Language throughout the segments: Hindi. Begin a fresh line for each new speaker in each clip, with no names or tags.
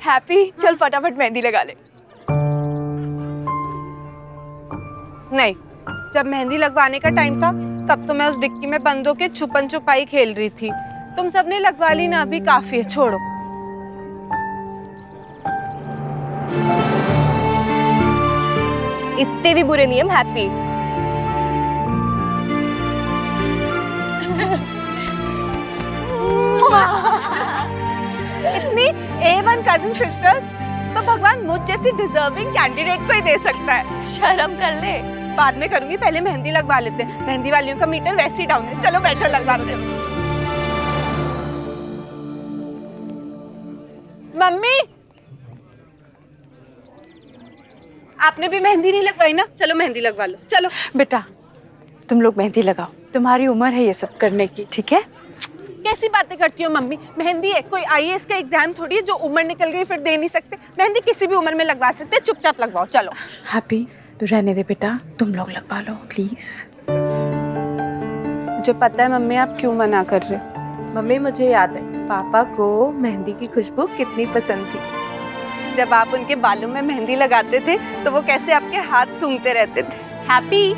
हैप्पी चल फटाफट मेहंदी लगा ले।
नहीं, जब मेहंदी लगवाने का टाइम था तब तो मैं उस डिक्की में बंद होके छुपन छुपाई खेल रही थी। तुम सबने लगवा ली ना, अभी काफी है, छोड़ो।
इतने भी बुरे नहीं हम हैप्पी।
इतनी A1 कजिन सिस्टर्स तो भगवान मुझ जैसी डिजर्विंग कैंडिडेट को ही दे सकता है।
शर्म कर ले।
बाद में करूंगी, पहले मेहंदी लगवा लेते हैं। मेहंदी वालियों का मीटर वैसे ही डाउन है। चलो बैठो, लगवाते हैं। मम्मी, आपने भी मेहंदी नहीं लगवाई ना? चलो मेहंदी लगवा लो। चलो
बेटा, तुम लोग मेहंदी लगाओ, तुम्हारी उम्र है ये सब करने की, ठीक है?
कैसी बातें करती हो मम्मी? मेहंदी है कोई IAS का एग्जाम थोड़ी है जो उम्र निकल गई फिर दे नहीं सकते। मेहंदी किसी भी उम्र में लगवा सकते, चुपचाप लगवाओ। चलो
हैप्पी, तू रहने दे बेटा, तुम लोग लगवा लो प्लीज।
मुझे पता है मम्मी आप क्यों मना कर रहे हो। मम्मी मुझे याद है पापा को मेहंदी की खुशबू कितनी पसंद थी। जब आप उनके बालों में मेहंदी लगाते थे तो वो कैसे आपके हाथ सूंघते रहते थे।
हैप्पी,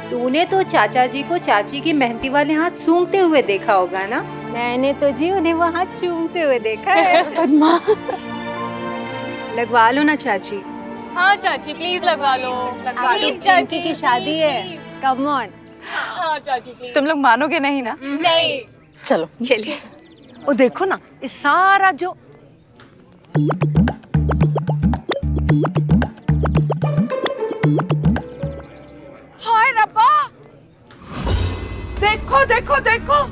तूने तो चाचा जी को चाची की मेहंदी वाले हाथ सूंघते हुए देखा होगा ना? मैंने तो जी उन्हें वो हाथ चूमते हुए देखा है। लगवा लो ना चाची।
हाँ चाची प्लीज लगवा लो।
प्लीज चाची की शादी है, कम ऑन।
हाँ चाची प्लीज।
तुम लोग मानोगे नहीं ना?
नहीं।
चलो
चलिए।
वो देखो ना, ये सारा जो हाय रब्बा, देखो देखो देखो,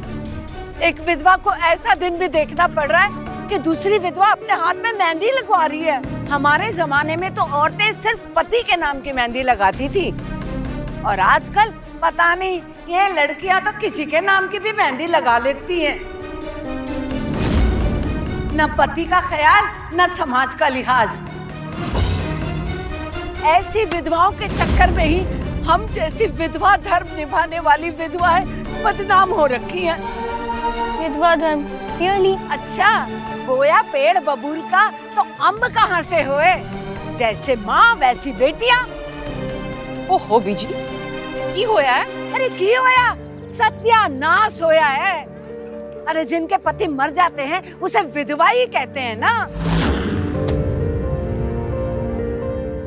एक विधवा को ऐसा दिन भी देखना पड़ रहा है कि दूसरी विधवा अपने हाथ में मेहंदी लगवा रही है। हमारे जमाने में तो औरतें सिर्फ पति के नाम की मेहंदी लगाती थी, और आजकल पता नहीं ये लड़कियां तो किसी के नाम की भी मेहंदी लगा लेती हैं। न पति का ख्याल न समाज का लिहाज। ऐसी विधवाओं के चक्कर में ही हम जैसी विधवा धर्म निभाने वाली विधवाएं बदनाम हो रखी हैं।
विधवा धर्म रियली?
अच्छा, बोया पेड़ बबूल का तो अम्ब कहाँ से हुए? जैसे माँ वैसी बेटियां।
ओहो बीजी, की होया है?
अरे की होया, सत्यानाश होया है। अरे जिनके पति मर जाते हैं उसे विधवा ही कहते हैं ना।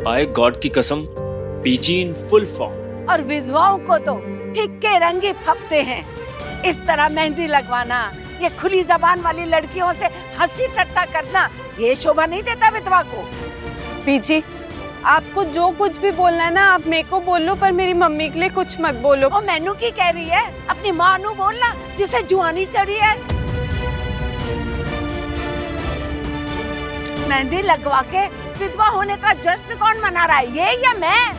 बाय गॉड की कसम, पीजी इन फुल फॉर्म।
और विधवाओं को तो फिक्के रंगी फपते हैं। इस तरह मेहंदी लगवाना, ये खुली जबान वाली लड़कियों से हंसी ठट्टा करना, ये शोभा नहीं देता विधवा को। पीजी, आपको जो कुछ भी बोलना है ना आप मेरे को बोल लो, पर मेरी मम्मी के लिए कुछ मत बोलो। वो मैनू की कह रही है? अपनी माँ नू बोलना जिसे जुआनी चढ़ी है। मेहंदी लगवा के विधवा होने का जश्न कौन मना रहा है, ये या मैं?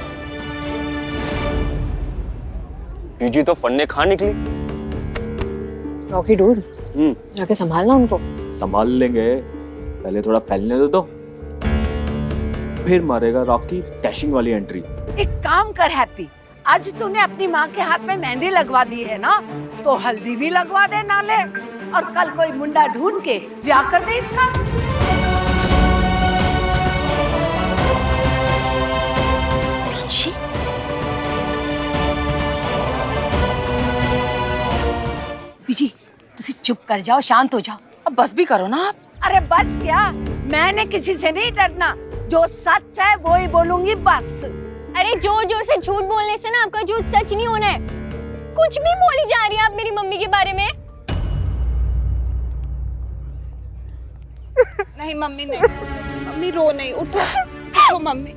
पीजी तो फन्ने खा निकली।
रॉकी डूड, जाके संभालना उनको।
संभाल लेंगे, पहले थोड़ा फैलने दो, फिर मारेगा रॉकी डैशिंग वाली एंट्री।
एक काम कर हैप्पी, आज तूने अपनी माँ के हाथ में मेहंदी लगवा दी है ना, तो हल्दी भी लगवा दे नाले, और कल कोई मुंडा ढूंढ के ब्याह कर दे इसका।
बीजी, तुसी चुप कर जाओ, शांत हो जाओ।
अब बस भी करो ना आप।
अरे बस क्या, मैंने किसी से नहीं डरना, जो सच है वो ही बोलूंगी बस।
अरे जोर जोर से झूठ बोलने से ना आपका झूठ सच नहीं होना है। कुछ भी बोली जा रही है आप मेरी मम्मी के बारे में।
नहीं मम्मी नहीं, मम्मी रो नहीं, उठो उठो मम्मी,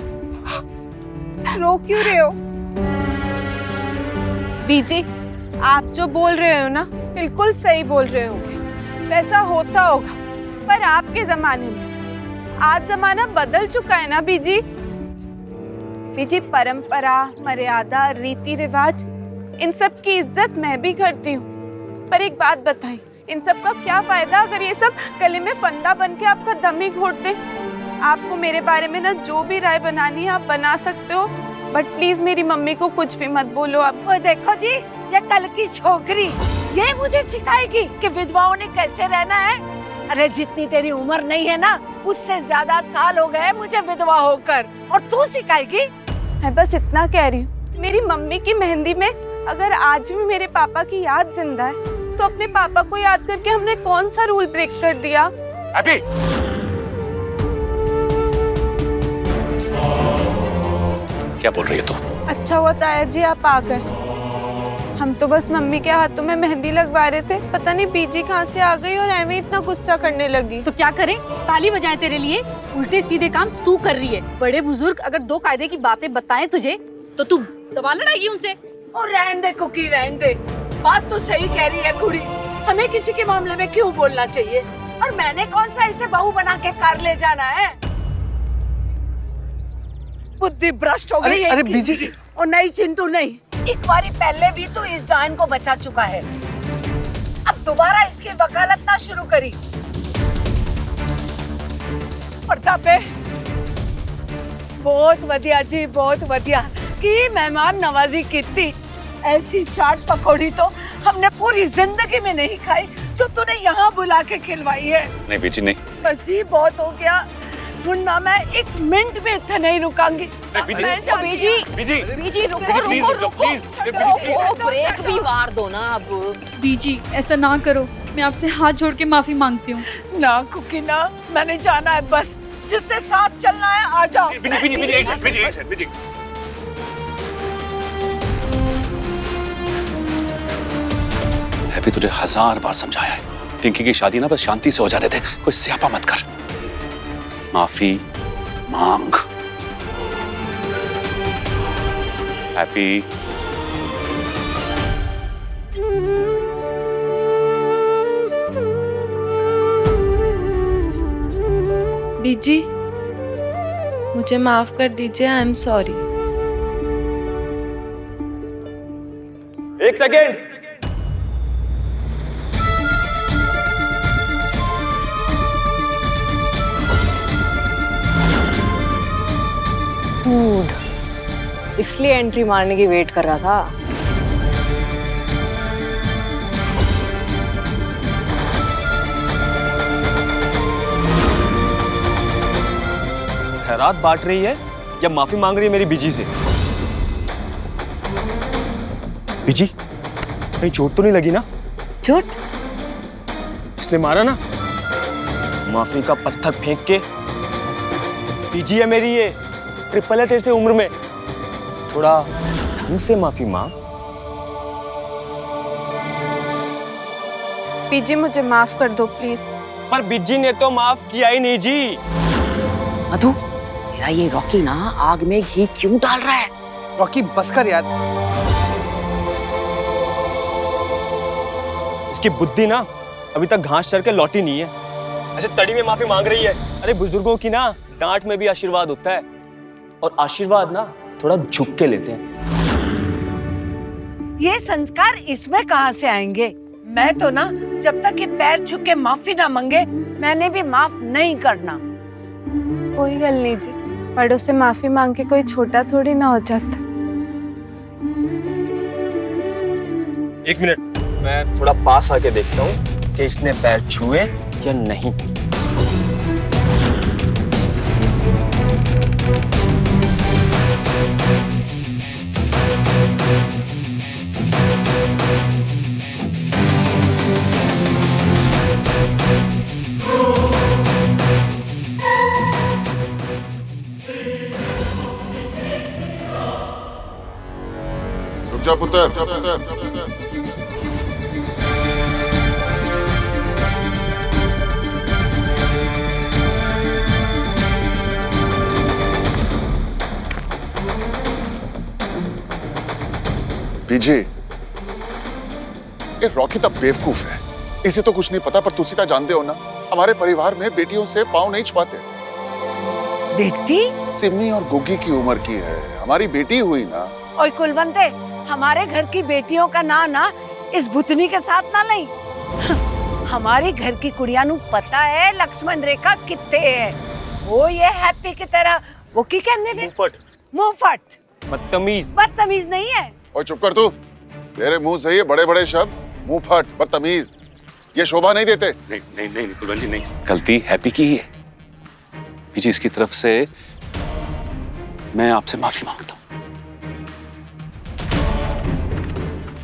रो क्यों रहे हो? बीजी, आप जो बोल रहे हो ना बिल्कुल सही बोल रहे होगे, वैसा होता होगा, पर आपके जमाने में, आज जमाना बदल चुका है ना बीजी। बीजी, परंपरा, मर्यादा, रीति रिवाज, इन सब की इज्जत मैं भी करती हूँ, पर एक बात बताई, इन सब का क्या फायदा अगर ये सब गले में फंदा बन के आपका दम ही घोट दे। आपको मेरे बारे में ना जो भी राय बनानी है आप बना सकते हो, बट प्लीज मेरी मम्मी को कुछ भी मत बोलो आप। देखो जी, ये कल की छोकरी ये मुझे सिखाएगी कि विधवाओं ने कैसे रहना है।
अरे जितनी तेरी उम्र नहीं है ना, उससे ज्यादा साल हो गए मुझे विधवा होकर, और तू सिखाएगी?
मैं बस इतना कह रही हूँ, मेरी मम्मी की मेहंदी में अगर आज भी मेरे पापा की याद जिंदा है तो अपने पापा को याद करके हमने कौन सा रूल ब्रेक कर दिया?
अभी क्या बोल रही है तू?
अच्छा हुआ ताया जी आप आ गए। हम तो बस मम्मी के हाथों में मेहंदी लगवा रहे थे, पता नहीं बीजी कहाँ से आ गई और एਵੇਂ इतना गुस्सा करने लगी।
तो क्या करे, ताली बजाए तेरे लिए? उल्टे सीधे काम तू कर रही है। बड़े बुजुर्ग अगर दो कायदे की बातें बताएं तुझे तो तू सवाल लड़ाएगी उनसे?
और रहने दे कुकी, रहने दे। बात तो सही कह रही है कुड़ी, हमें किसी के मामले में क्यों बोलना चाहिए? और मैंने कौन सा इसे बहू बना के कार ले जाना है? बुद्धि भ्रष्ट हो गई है।
अरे बीजी जी।
और नहीं चिंटू नहीं, एक बारी पहले भी तो इस डायन को बचा चुका है, अब दोबारा इसकी वकालत ना शुरू करी। प्रतापे बहुत वधिया जी, बहुत वधिया की मेहमान नवाजी की थी। ऐसी चाट पकौड़ी तो हमने पूरी जिंदगी में नहीं खाई जो तूने यहाँ बुला के खिलवाई है।
नहीं बीजी नहीं।
बस जी बहुत हो गया, मुन्ना मैं एक मिनट भी इतना नहीं रुकांगी।
बीजी
बीजी रुको ब्रेक भी मार दो ना अब।
बीजी ऐसा ना करो, मैं आपसे हाथ जोड़ के माफी मांगती हूँ।
ना कुकी ना, मैंने जाना है बस, जिससे साथ चलना है आ जाओ।
बीजी हैप्पी तुझे 1000 बार समझाया है, टिंकी की शादी ना बस शांति से हो जाने थे, कोई स्यापा मत कर। माफी मांग। हैप्पी
बीजी मुझे माफ कर दीजिए, आई एम सॉरी।
एक सेकेंड।
इसलिए एंट्री मारने की वेट कर रहा था।
खैरात बांट रही है या माफी मांग रही है मेरी बीजी से? बीजी कहीं चोट तो नहीं लगी ना?
चोट?
इसने मारा ना? माफी का पत्थर फेंक के। बीजी है मेरी, ये ट्रिपल है तेरे से उम्र में, थोड़ा ढंग से माफी मांग।
बीजी मुझे माफ कर दो प्लीज।
पर बीजी ने तो माफ किया ही नहीं जी।
मधु, तेरा ये रॉकी ना आग में घी क्यों डाल रहा है?
रॉकी बस कर यार।
इसकी बुद्धि ना अभी तक घास चर के लौटी नहीं है, ऐसे तड़ी में माफी मांग रही है। अरे बुजुर्गों की ना डांट में भी आशीर्वाद होता है, और आशीर्वाद ना थोड़ा झुक के लेते हैं।
ये संस्कार इसमें कहाँ से आएंगे? मैं तो ना जब तक ये पैर छू के माफी ना मांगे, मैंने भी माफ नहीं करना।
कोई गल नहीं जी, बड़ों से माफी मांग के कोई छोटा थोड़ी ना हो जाता।
एक मिनट, मैं थोड़ा पास आके देखता हूँ कि इसने पैर छुए या नहीं।
रुक जा पुत्र। बीजी, ये रॉकी तो बेवकूफ है, इसे तो कुछ नहीं पता, पर तुसी तो जानते हो ना, हमारे परिवार में बेटियों से पाँव नहीं छुआते।
बेटी?
सिमी और गुग्गी की उम्र की है, हमारी बेटी हुई ना।
ओए कुलवंते, हमारे घर की बेटियों का ना इस भुतनी के साथ ना लई। हमारे घर की कुड़िया नु पता है लक्ष्मण रेखा कितने है। वो ये हैप्पी की तरह वो की कहने ने? मुंहफट।
बदतमीज।
बदतमीज नहीं है।
और चुप कर तू, तेरे मुंह से ये बड़े बड़े शब्द, मुंहफट, बदतमीज,
ये शोभा नहीं देते।
नहीं नहीं नहीं कुलवंत जी नहीं।
गलती हैप्पी की ही है। बीजी इसकी तरफ से मैं आपसे माफी मांगता हूँ।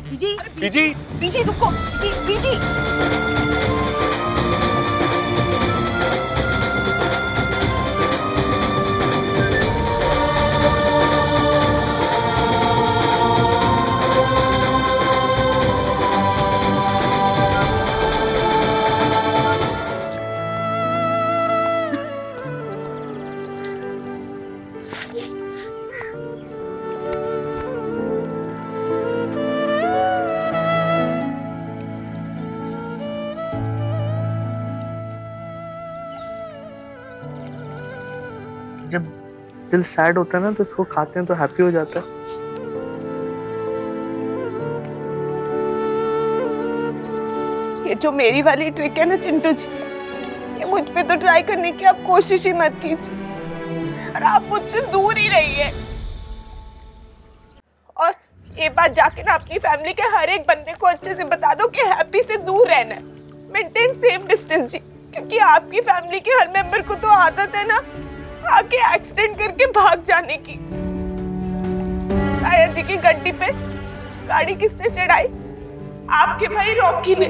बीजी
बीजी
बीजी रुको, बीजी बीजी
जब दिल सैड होता है ना तो इसको खाते हैं तो हैप्पी हो जाता है।
ये जो मेरी वाली ट्रिक है ना चिंटू जी, ये मुझ पे तो ट्राई करने की आप कोशिश ही मत कीजिए और आप मुझसे दूर ही रहिए। और ये बात जाके ना अपनी फैमिली के हर एक बंदे को अच्छे से बता दो कि हैप्पी से दूर रहना है, मेंटेन सेफ डिस्टेंस जी, क्योंकि आपकी फैमिली के हर मेंबर को तो आदत है ना आके एक्सीडेंट करके भाग जाने की। ताया जी की गड्डी पे गाड़ी किसने चढ़ाई? आपके भाई रॉकी ने।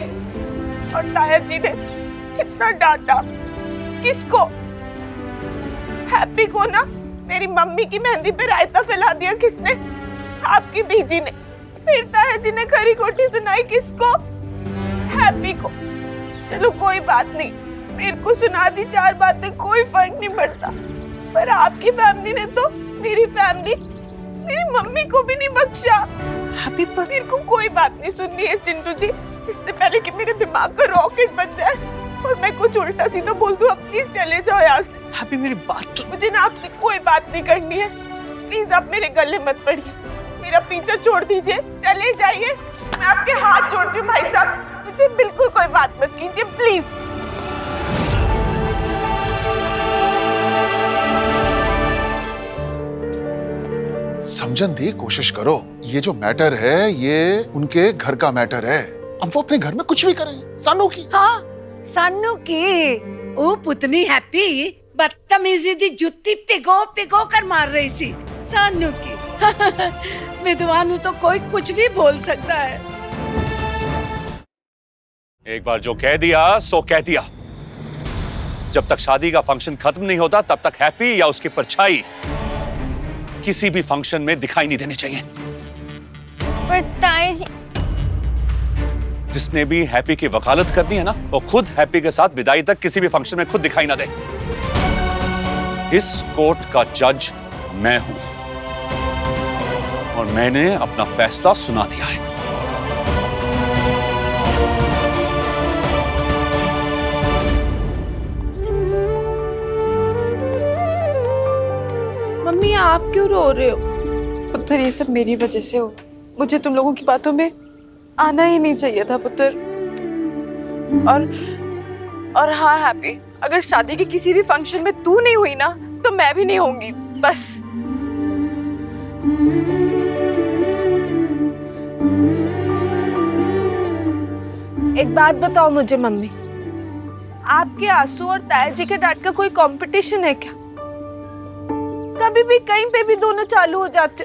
और ताया जी ने कितना डांटा, किसको? हैप्पी को ना। मेरी मम्मी की मेहंदी पे रायता फैला दिया किसने? आपकी बीजी ने। फिर ताया जी ने खरी खोटी सुनाई किसको? हैप्पी को। चलो कोई बात नहीं, मेरे को सुना दी 4 बातें, कोई फर्क नहीं पड़ता, पर आपकी फैमिली ने तो मेरी फैमिली, मेरी मम्मी को भी नहीं बख्शा। हैप्पी पर मेरे को कोई बात नहीं सुननी है चिंटू जी, इससे पहले कि मेरे दिमाग का रॉकेट बन जाए और मैं कुछ उल्टा सीधा बोल दूं। आप प्लीज चले जाओ यहाँ से।
हैप्पी मेरी बात तो।
मुझे ना आपसे कोई बात नहीं करनी है, प्लीज आप मेरे गले मत पड़िए, मेरा पीछा छोड़ दीजिए, चले जाइए। मैं आपके हाथ जोड़ती हूँ भाई साहब, मुझे बिल्कुल कोई बात मत कीजिए प्लीज।
समझन दी कोशिश करो, ये जो मैटर है ये उनके घर का मैटर है। अब वो अपने घर में कुछ भी करें, सानू की।
हाँ सानू की। ओ पुतनी हैप्पी बदतमीजी दी जुत्ती पिगो पिगो कर मार रही सी सानू की। विद्वान तो कोई कुछ भी बोल सकता है।
एक बार जो कह दिया सो कह दिया। जब तक शादी का फंक्शन खत्म नहीं होता तब तक हैप्पी या उसकी परछाई किसी भी फंक्शन में दिखाई नहीं देनी चाहिए।
पर ताया जी,
जिसने भी हैप्पी की वकालत करनी है ना, वो खुद हैप्पी के साथ विदाई तक किसी भी फंक्शन में खुद दिखाई ना दे। इस कोर्ट का जज मैं हूं और मैंने अपना फैसला सुना दिया है।
मम्मी आप क्यों रो रहे हो?
पुत्र ये सब मेरी वजह से हो, मुझे तुम लोगों की बातों में आना ही नहीं चाहिए था पुत्र। और हाँ हैप्पी, अगर शादी के किसी भी फंक्शन में तू नहीं हुई ना तो मैं भी नहीं होंगी, बस।
एक बात बताओ मुझे मम्मी, आपके आंसू और ताया जी के डांट का कोई कंपटीशन है क्या? कभी भी कहीं पे भी दोनों चालू हो जाते।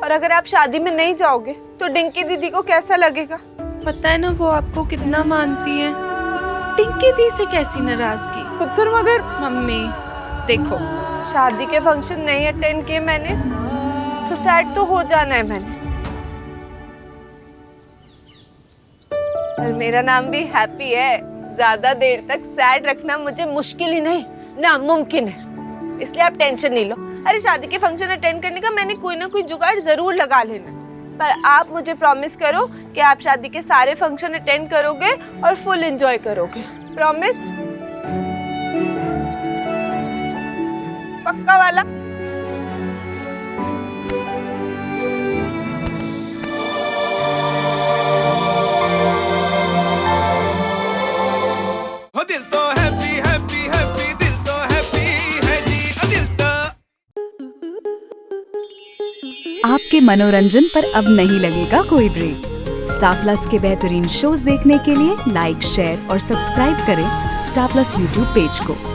और अगर आप शादी में नहीं जाओगे तो डिंकी दीदी को कैसा लगेगा? पता है ना वो आपको कितना मानती है। डिंकी दी से कैसी नाराजगी?
पुत्र मगर
मम्मी देखो, शादी के फंक्शन नहीं अटेंड किए मैंने तो सैड तो हो जाना है मैंने। और मेरा नाम भी हैप्पी है, ज्यादा देर तक सैड रखना मुझे मुश्किल ही नहीं नामुमकिन है, इसलिए आप टेंशन नहीं लो। अरे शादी के फंक्शन अटेंड करने का मैंने कोई ना कोई जुगाड़ जरूर लगा लेना, पर आप मुझे प्रॉमिस करो कि आप शादी के सारे फंक्शन अटेंड करोगे और फुल एंजॉय करोगे। प्रॉमिस? पक्का वाला?
दिल तो हैप्पी हैप्पी हैप्पी, दिल तो हैप्पी है जी, दिल तो।
आपके मनोरंजन पर अब नहीं लगेगा कोई ब्रेक। स्टार प्लस के बेहतरीन शोज देखने के लिए लाइक, शेयर और सब्सक्राइब करें स्टार प्लस यूट्यूब पेज को।